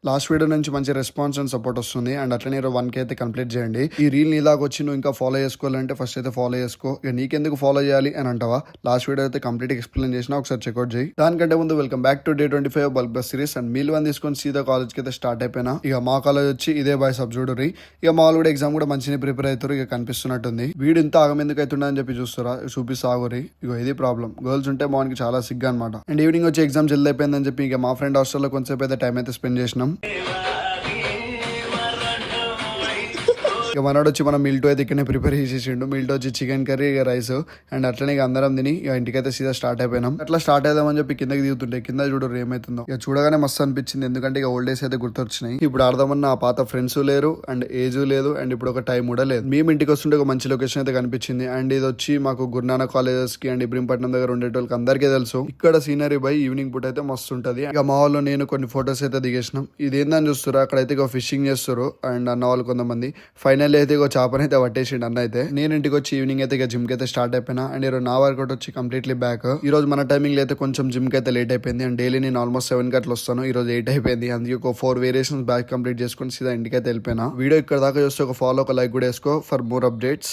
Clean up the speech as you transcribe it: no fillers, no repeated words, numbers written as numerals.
Last video నుంచి మంచి response and support వస్తుంది. అండ్ అట్లనే 1K అయితే కంప్లీట్ చేయండి. ఈ రీల్ ఇలాగ వచ్చి నువ్వు ఇంకా ఫాలో చేసుకోవాలంటే ఫస్ట్ అయితే ఫాలో చేసుకో. ఇక నీకెందుకు ఫాలో చేయాలి అని అంటావా? లాస్ట్ వీడియో అయితే కంప్లీట్ ఎక్స్ప్లెయిన్ చేసిన, ఒకసారి చెక్అౌట్ చేయి. దానికంటే ముందు welcome back to day 25 bulk bus series. And meal one తీసుకొని సీదా కాలేజ్కి అయితే స్టార్ట్ అయిపోయినా. ఇక మా కాలేజ్ వచ్చి ఇదే బాయ్ సబ్జూడరీ. ఇక మా వాళ్ళు కూడా ఎగ్జామ్ కూడా మంచిగా ప్రిపేర్ అవుతారు. ఇక కనిపిస్తున్నట్టుంది. వీడు ఇంత ఆగమెందుకు అవుతుండ అని చెప్పి చూస్తారా? చూపిస్తా ఆగురి. ఇక ఇది ప్రాబ్లం. గర్ల్స్ ఉంటే మార్నింగ్ చాలా సిగ్గా అనమాట. అండ్ ఈవినింగ్ వచ్చి ఎగ్జామ్ జల్ది అయిపోయిందని చెప్పి ఇక మా ఫ్రెండ్ హాస్టల్లో కొంచెంసేపు అయితే టైం అయితే స్పెండ్ చేసినాం. ఇక మనోడు వచ్చి మనం మిల్టో అయితే ఇక్కడనే ప్రిపేర్ చేసేసిండు. మిల్టో వచ్చి చికెన్ కర్రీ, ఇక రైస్. అండ్ అట్లనే ఇక అందరం తిని ఇక ఇంటికైతే సీదా స్టార్ట్ అయిపోయినాం. అట్లా స్టార్ట్ అయిదామని చెప్పి కిందకి దిగుతుంటే కింద చూడరు ఏమైతుందో. ఇక చూడగానే మస్తు అనిపించింది, ఎందుకంటే ఇక ఓల్డ్ డేస్ అయితే గుర్తొచ్చినాయి. ఇప్పుడు ఆడదామన్న ఆ పాత ఫ్రెండ్స్ లేరు, అండ్ ఏజ్ లేదు, అండ్ ఇప్పుడు ఒక టైం కూడా లేదు. మేము ఇంటికి వస్తుంటే ఒక మంచి లొకేషన్ అయితే కనిపించింది. అండ్ ఇది వచ్చి మాకు గురునానక్ కాలేజెస్ కి అండ్ ఇబ్రహీంపట్నం దగ్గర ఉండేటోళ్ళకి అందరికీ తెలుసు. ఇక్కడ సీనరీ బై ఈవినింగ్ పూట అయితే మస్తు ఉంటది. ఇక మా వాళ్ళు నేను కొన్ని ఫొటోస్ అయితే దిగేసినాం. ఇదేందని చూస్తారు, అక్కడైతే ఇక ఫిషింగ్ చేస్తారు అండ్ అన్న వాళ్ళు కొంతమంది. ఫైనల్ అయితే ఇక చేపని అయితే పట్టేసిండు అన్న అయితే. నేను ఇంటికి వచ్చి ఈవినింగ్ అయితే ఇక జిమ్ కి అయితే స్టార్ట్ అయిపోయినా. అండ్ ఈరోజు నా వర్కౌట్ వచ్చి కంప్లీట్లీ బ్యాక్. ఈ రోజు మన టైమింగ్ అయితే కొంచెం జిమ్ కి అయితే లేట్ అయిపోయింది. అండ్ డైలీ నేను ఆల్మోస్ట్ 7 గంటలు వస్తాను. ఈ రోజు 8 అయిపోయింది. అందుకే ఒక 4 వేరియేషన్స్ బ్యాక్ కంప్లీట్ చేసుకుని సీదా ఇంటికి అయితే వెళ్ళిపోయినా. వీడియో ఇక్కడ దాకా చూస్తే ఒక ఫాలో, ఒక లైక్ కూడా వేసుకో ఫర్ మోర్ అప్డేట్స్.